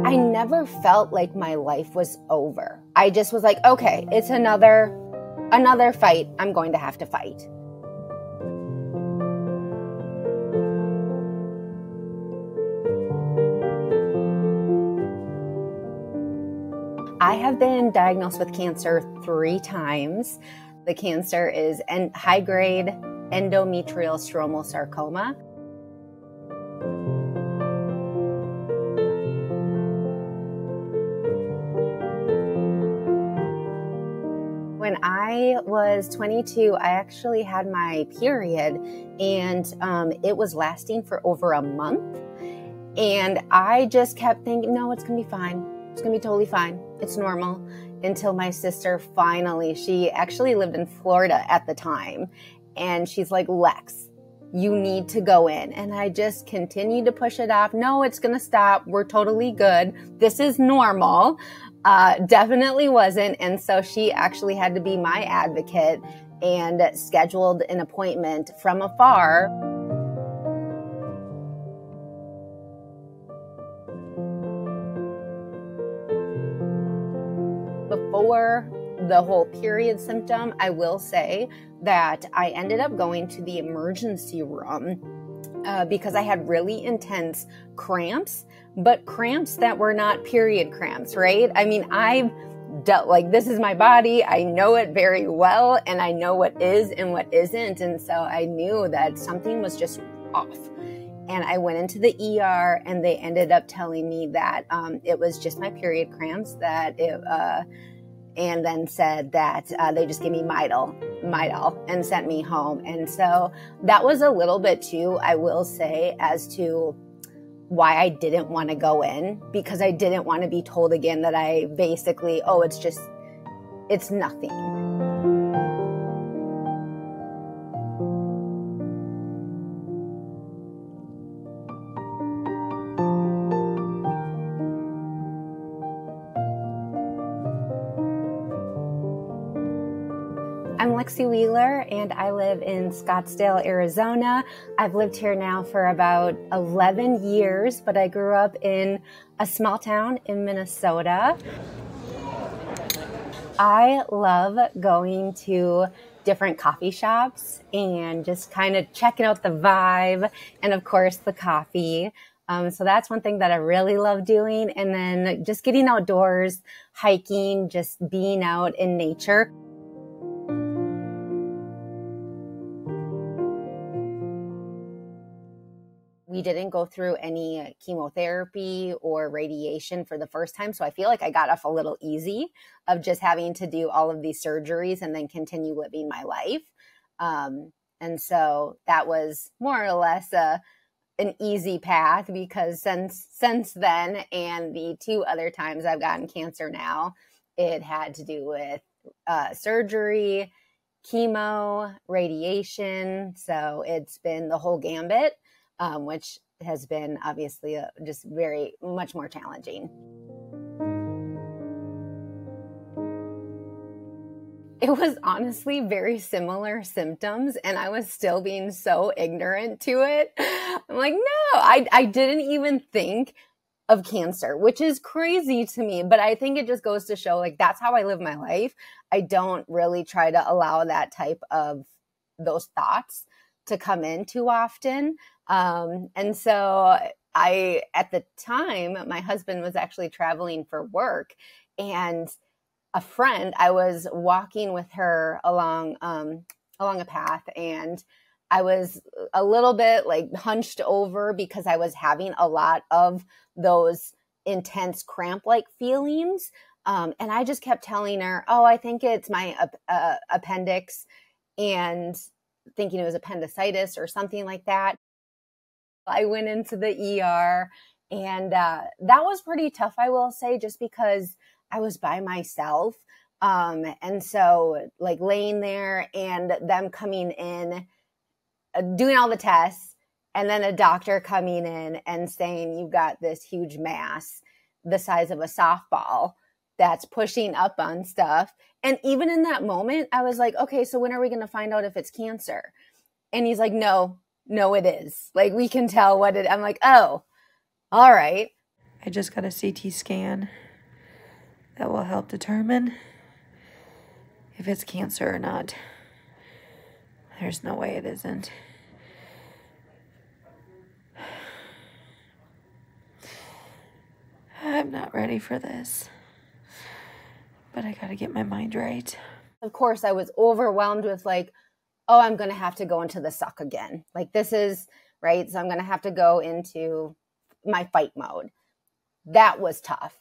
I never felt like my life was over. I just was like, okay, it's another fight I'm going to have to fight. I have been diagnosed with cancer 3 times. The cancer is high-grade endometrial stromal sarcoma. When I was 22, I actually had my period, and it was lasting for over a month. And I just kept thinking, no, it's going to be fine. It's going to be totally fine. It's normal. Until my sister finally, she actually lived in Florida at the time. And she's like, Lex, you need to go in. And I just continued to push it off. No, it's going to stop. We're totally good. This is normal. Definitely wasn't. And so she actually had to be my advocate and scheduled an appointment from afar. Before the whole period symptom, I will say that I ended up going to the emergency room because I had really intense cramps, but cramps that were not period cramps, right? I mean, I've dealt, like, this is my body. I know it very well, and I know what is and what isn't. And so I knew that something was just off. And I went into the ER, and they ended up telling me that it was just my period cramps, and then said that they just gave me Midol, and sent me home. And so that was a little bit too, I will say, as to why I didn't want to go in, because I didn't want to be told again that I basically, it's nothing. I'm Lexie Wheeler, and I live in Scottsdale, Arizona. I've lived here now for about 11 years, but I grew up in a small town in Minnesota. I love going to different coffee shops and just kind of checking out the vibe and, of course, the coffee. So that's one thing that I really love doing. And then just getting outdoors, hiking, just being out in nature. We didn't go through any chemotherapy or radiation for the first time. So I feel like I got off a little easy of just having to do all of these surgeries and then continue living my life. And so that was more or less an easy path, because since then, and the 2 other times I've gotten cancer now, it had to do with surgery, chemo, radiation. So it's been the whole gambit. Which has been obviously just very much more challenging. It was honestly very similar symptoms, and I was still being so ignorant to it. I'm like, no, I didn't even think of cancer, which is crazy to me. But I think it just goes to show, like, that's how I live my life. I don't really try to allow that type of those thoughts to come in too often. And so at the time, my husband was actually traveling for work, and a friend, I was walking with her along a path, and I was a little bit like hunched over because I was having a lot of those intense cramp-like feelings. And I just kept telling her, oh, I think it's my appendix, and thinking it was appendicitis or something like that. I went into the ER, and that was pretty tough, I will say, just because I was by myself. And so, like, laying there and them coming in, doing all the tests, and then a doctor coming in and saying, you've got this huge mass the size of a softball that's pushing up on stuff. And even in that moment, I was like, okay, so when are we going to find out if it's cancer? And he's like, no, it is. Like, we can tell what it, I'm like, oh, all right. I just got a CT scan that will help determine if it's cancer or not. There's no way it isn't. I'm not ready for this, but I gotta get my mind right. Of course, I was overwhelmed with like, oh, I'm going to have to go into the suck again. Like this is, right? So I'm going to have to go into my fight mode. That was tough.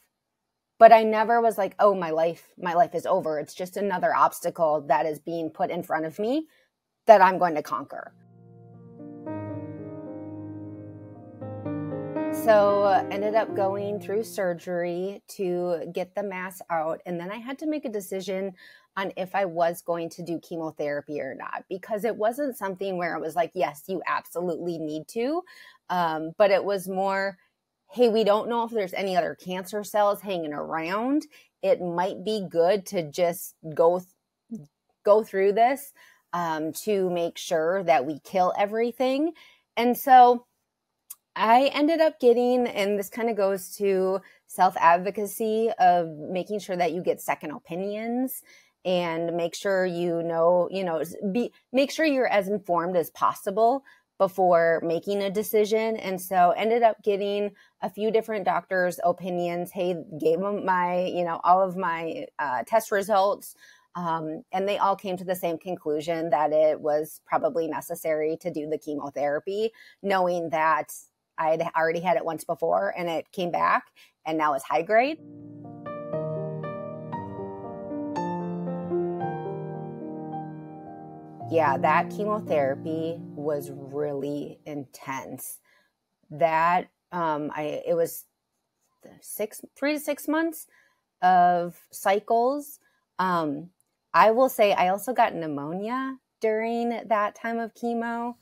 But I never was like, oh, my life is over. It's just another obstacle that is being put in front of me that I'm going to conquer. So ended up going through surgery to get the mass out. And then I had to make a decision on if I was going to do chemotherapy or not, because it wasn't something where it was like, yes, you absolutely need to. But it was more, hey, we don't know if there's any other cancer cells hanging around. It might be good to just go through this to make sure that we kill everything. And so I ended up getting, and this kind of goes to self-advocacy of making sure that you get second opinions and make sure make sure you're as informed as possible before making a decision. And so ended up getting a few different doctors' opinions. Hey, gave them my, all of my test results. And they all came to the same conclusion that it was probably necessary to do the chemotherapy, knowing that I'd already had it once before and it came back and now it's high grade. Yeah, that chemotherapy was really intense. That it was 3 to 6 months of cycles. I will say I also got pneumonia during that time of chemo.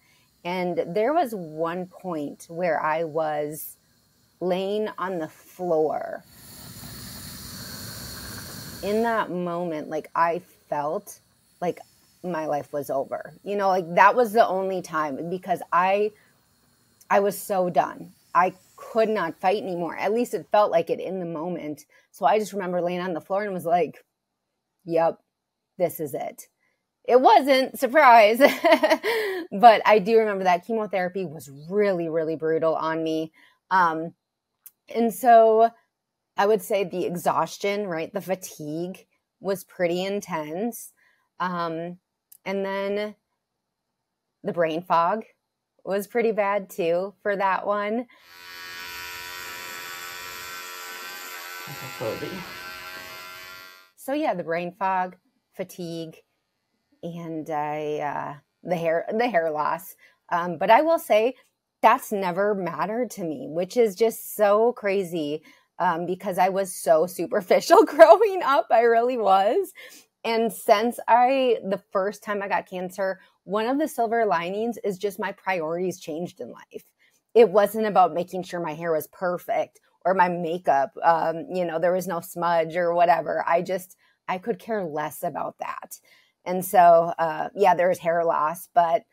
And there was one point where I was laying on the floor. In that moment, like I felt like my life was over. Like that was the only time, because I was so done. I could not fight anymore. At least it felt like it in the moment. So I just remember laying on the floor and was like, yep, this is it. It wasn't, surprise. But I do remember that chemotherapy was really, really brutal on me. And so I would say the exhaustion, right? The fatigue was pretty intense. And then the brain fog was pretty bad too for that one. So yeah, the brain fog, fatigue, and the hair loss. But I will say that's never mattered to me, which is just so crazy because I was so superficial growing up. I really was. And since the first time I got cancer, one of the silver linings is just my priorities changed in life. It wasn't about making sure my hair was perfect or my makeup, there was no smudge or whatever. I could care less about that. And so, there was hair loss, but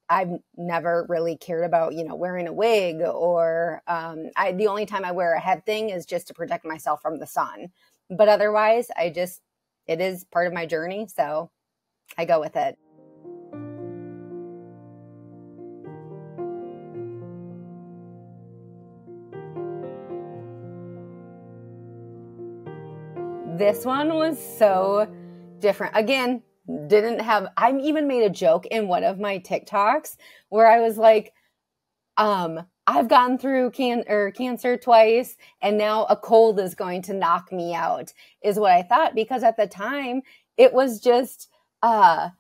I've never really cared about, wearing a wig or the only time I wear a head thing is just to protect myself from the sun. But otherwise, it is part of my journey. So I go with it. This one was so different. Again, I even made a joke in one of my TikToks where I was like, I've gone through cancer twice and now a cold is going to knock me out, is what I thought, because at the time it was just, I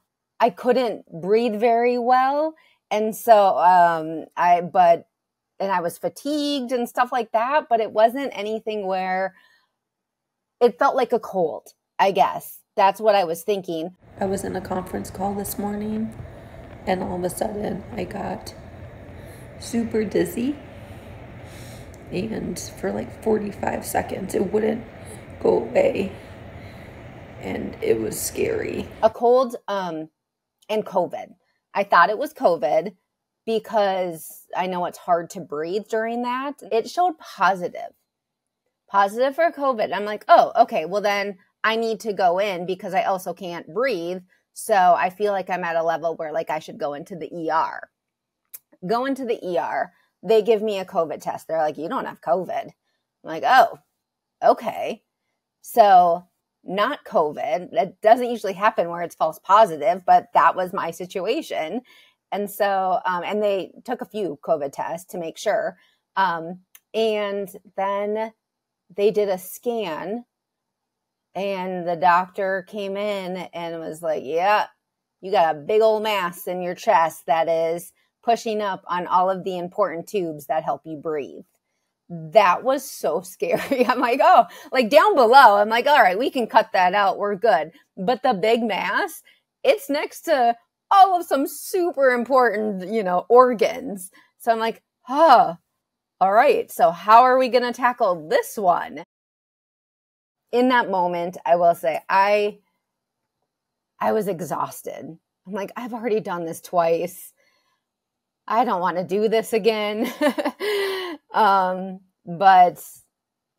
couldn't breathe very well. And so, I was fatigued and stuff like that, but it wasn't anything where it felt like a cold, I guess. That's what I was thinking. I was in a conference call this morning and all of a sudden I got super dizzy, and for like 45 seconds it wouldn't go away, and it was scary. A cold and COVID. I thought it was COVID because I know it's hard to breathe during that. It showed positive positive for COVID. I'm like, oh, okay, well then I need to go in because I also can't breathe. So I feel like I'm at a level where like I should go into the ER. Go into the ER. They give me a COVID test. They're like, you don't have COVID. I'm like, oh, okay. So not COVID. That doesn't usually happen where it's false positive, but that was my situation. And so, and they took a few COVID tests to make sure. And then they did a scan, and the doctor came in and was like, yeah, you got a big old mass in your chest that is pushing up on all of the important tubes that help you breathe. That was so scary. I'm like, oh, like down below, I'm like, all right, we can cut that out. We're good. But the big mass, it's next to all of some super important, organs. So I'm like, all right. So how are we going to tackle this one? In that moment, I will say I was exhausted. I'm like, I've already done this twice. I don't want to do this again. But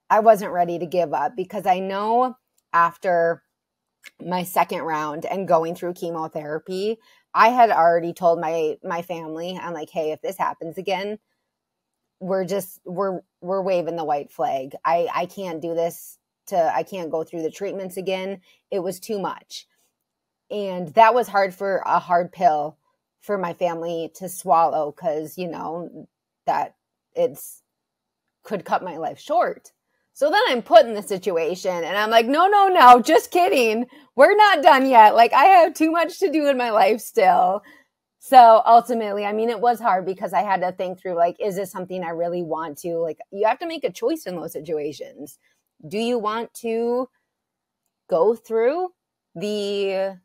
I wasn't ready to give up because I know after my second round and going through chemotherapy, I had already told my family, I'm like, hey, if this happens again, we're waving the white flag. I can't do this I can't go through the treatments again. It was too much. And that was a hard pill for my family to swallow because, that could cut my life short. So then I'm put in the situation and I'm like, no, just kidding. We're not done yet. Like I have too much to do in my life still. So ultimately, I mean, it was hard because I had to think through, like, is this something I really want to? Like, you have to make a choice in those situations. Do you want to go through the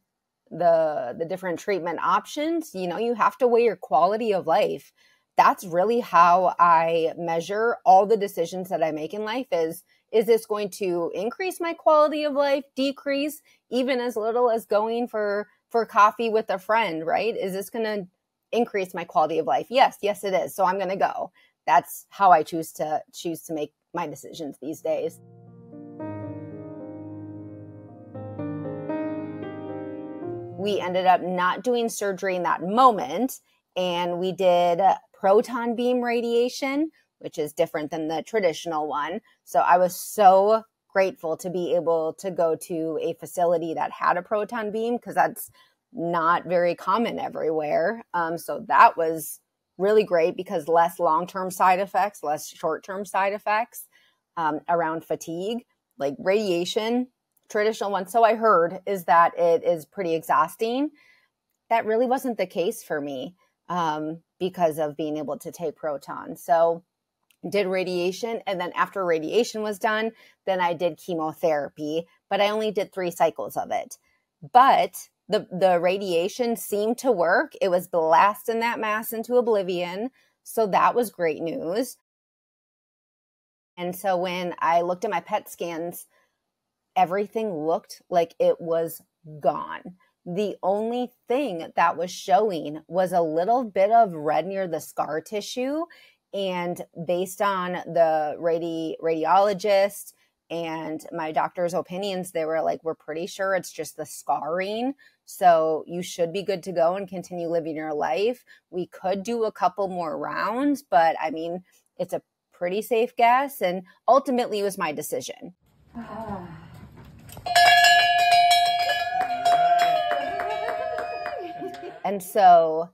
different treatment options? You have to weigh your quality of life. That's really how I measure all the decisions that I make in life is this going to increase my quality of life, decrease, even as little as going for coffee with a friend, right? Is this going to increase my quality of life? Yes, it is. So I'm going to go. That's how I choose to make my decisions these days. We ended up not doing surgery in that moment, and we did proton beam radiation, which is different than the traditional one. So I was so grateful to be able to go to a facility that had a proton beam because that's not very common everywhere. So that was really great because less long-term side effects, less short-term side effects around fatigue, like radiation. Traditional one, so I heard, is that it is pretty exhausting. That really wasn't the case for me because of being able to take protons. So did radiation, and then after radiation was done, then I did chemotherapy, but I only did 3 cycles of it. But the radiation seemed to work. It was blasting that mass into oblivion. So that was great news. And so when I looked at my PET scans, everything looked like it was gone. The only thing that was showing was a little bit of red near the scar tissue. And based on the radiologist and my doctor's opinions, they were like, we're pretty sure it's just the scarring. So you should be good to go and continue living your life. We could do a couple more rounds, but I mean, it's a pretty safe guess. And ultimately it was my decision. And so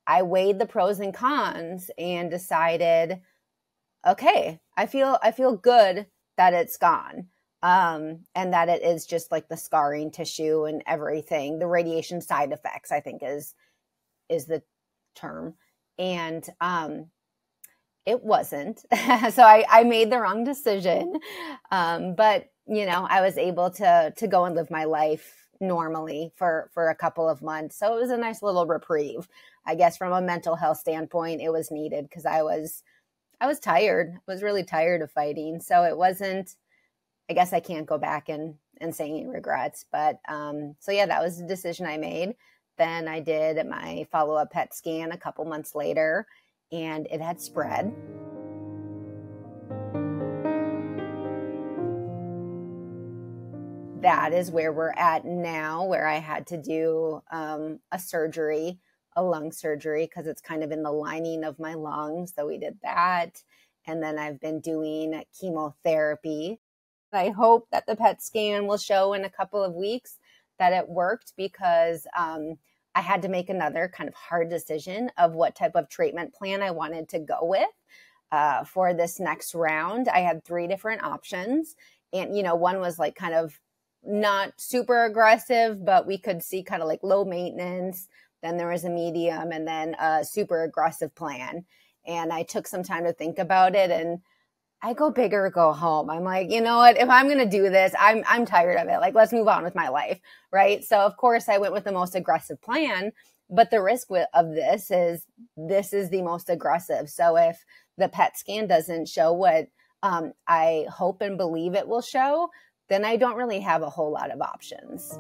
I weighed the pros and cons and decided, okay, I feel good that it's gone. And that it is just like the scarring tissue and everything. The radiation side effects, I think is the term. And it wasn't. So I made the wrong decision. But I was able to go and live my life normally for a couple of months. So it was a nice little reprieve. I guess from a mental health standpoint, it was needed because I was tired. I was really tired of fighting. So it wasn't, I guess I can't go back and say any regrets. But so yeah, that was the decision I made. Then I did my follow-up PET scan a couple months later, and it had spread. that is where we're at now, where I had to do a surgery, a lung surgery, because it's kind of in the lining of my lungs. So we did that. And then I've been doing chemotherapy. I hope that the PET scan will show in a couple of weeks that it worked, because I had to make another kind of hard decision of what type of treatment plan I wanted to go with for this next round. I had 3 different options. And, one was like kind of not super aggressive, but we could see kind of like low maintenance. Then there was a medium, and then a super aggressive plan. And I took some time to think about it, and I go big or go home. I'm like, you know what? If I'm going to do this, I'm tired of it. Like, let's move on with my life, right? So of course I went with the most aggressive plan, but the risk of this is the most aggressive. So if the PET scan doesn't show what I hope and believe it will show, then I don't really have a whole lot of options.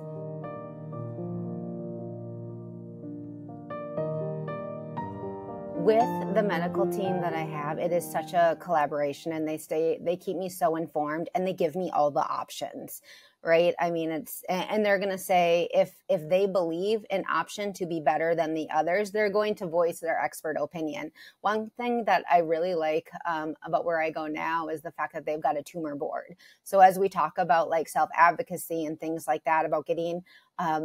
With the medical team that I have, it is such a collaboration, and they keep me so informed, and they give me all the options, right? I mean, and they're going to say if they believe an option to be better than the others, they're going to voice their expert opinion. One thing that I really like about where I go now is the fact that they've got a tumor board. So as we talk about like self-advocacy and things like that, about getting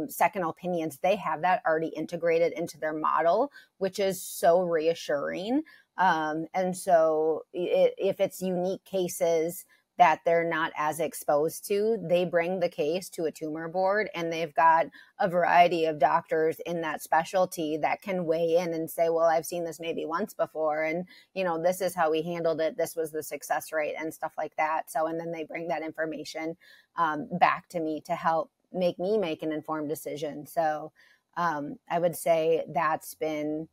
second opinions, they have that already integrated into their model, which is so reassuring. And so if it's unique cases that they're not as exposed to, they bring the case to a tumor board, and they've got a variety of doctors in that specialty that can weigh in and say, well, I've seen this maybe once before, and this is how we handled it. This was the success rate and stuff like that. So, and then they bring that information back to me to help make me make an informed decision. So I would say that's been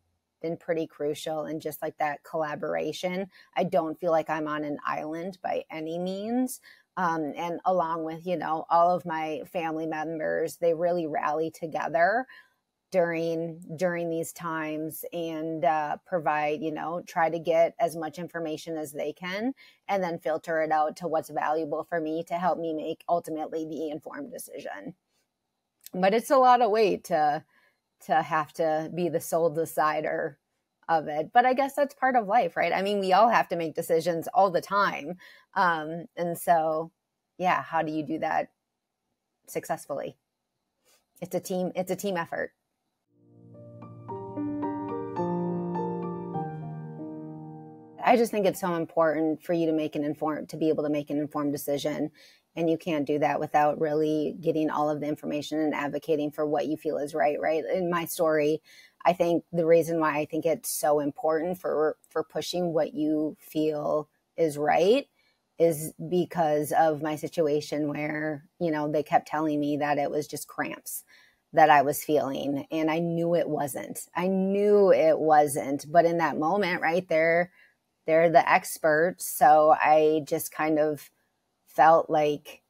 pretty crucial, and just like that collaboration. I don't feel like I'm on an island by any means. And along with, all of my family members, they really rally together during these times and provide, try to get as much information as they can, and then filter it out to what's valuable for me to help me make ultimately the informed decision. But it's a lot of weight to have to be the sole decider of it. But I guess that's part of life, right? I mean, we all have to make decisions all the time. And so, yeah, how do you do that successfully? It's a team effort. I just think it's so important for you to be able to make an informed decision. And you can't do that without really getting all of the information and advocating for what you feel is right? In my story, I think the reason why I think it's so important for pushing what you feel is right is because of my situation where, they kept telling me that it was just cramps that I was feeling. And I knew it wasn't. But in that moment, right, they're the experts. So I just kind of felt like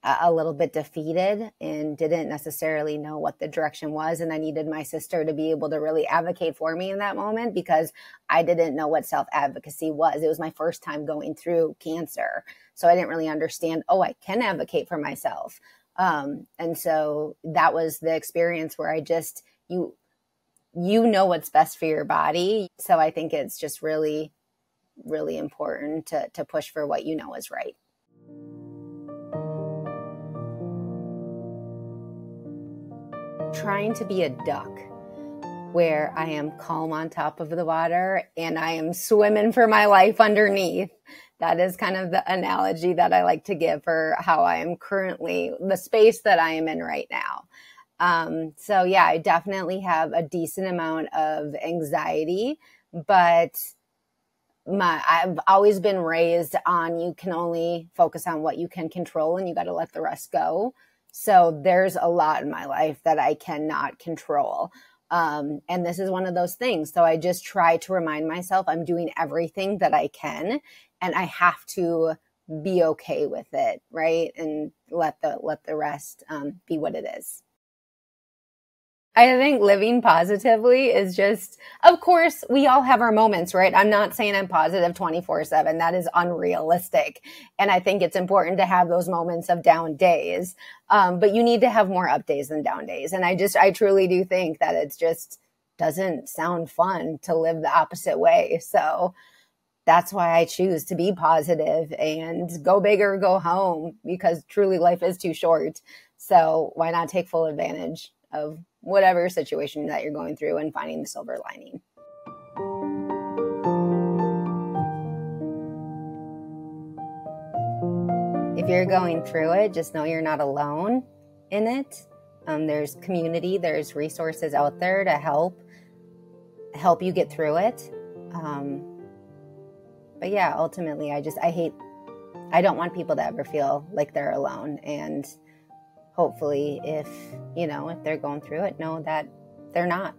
a little bit defeated and didn't necessarily know what the direction was. And I needed my sister to be able to really advocate for me in that moment, because I didn't know what self-advocacy was. It was my first time going through cancer. So I didn't really understand, I can advocate for myself. And so that was the experience where I just, you know what's best for your body. So I think it's just really, really important to push for what you know is right. Trying to be a duck where I am calm on top of the water and I am swimming for my life underneath. That is kind of the analogy that I like to give for how I am currently, the space that I am in right now. So yeah, I definitely have a decent amount of anxiety, but I've always been raised on you can only focus on what you can control and you got to let the rest go. So there's a lot in my life that I cannot control. And this is one of those things. So I just try to remind myself I'm doing everything that I can, and I have to be okay with it, right? And let the rest be what it is. I think living positively is just, of course, we all have our moments, right? I'm not saying I'm positive 24/7. That is unrealistic. And I think it's important to have those moments of down days. But you need to have more up days than down days. And I truly do think that it's just doesn't sound fun to live the opposite way. So that's why I choose to be positive and go big or go home, because truly life is too short. So why not take full advantage of whatever situation that you're going through and finding the silver lining. If you're going through it, just know you're not alone in it. There's community, there's resources out there to help you get through it. But yeah, ultimately, I don't want people to ever feel like they're alone. And hopefully if they're going through it, know that they're not.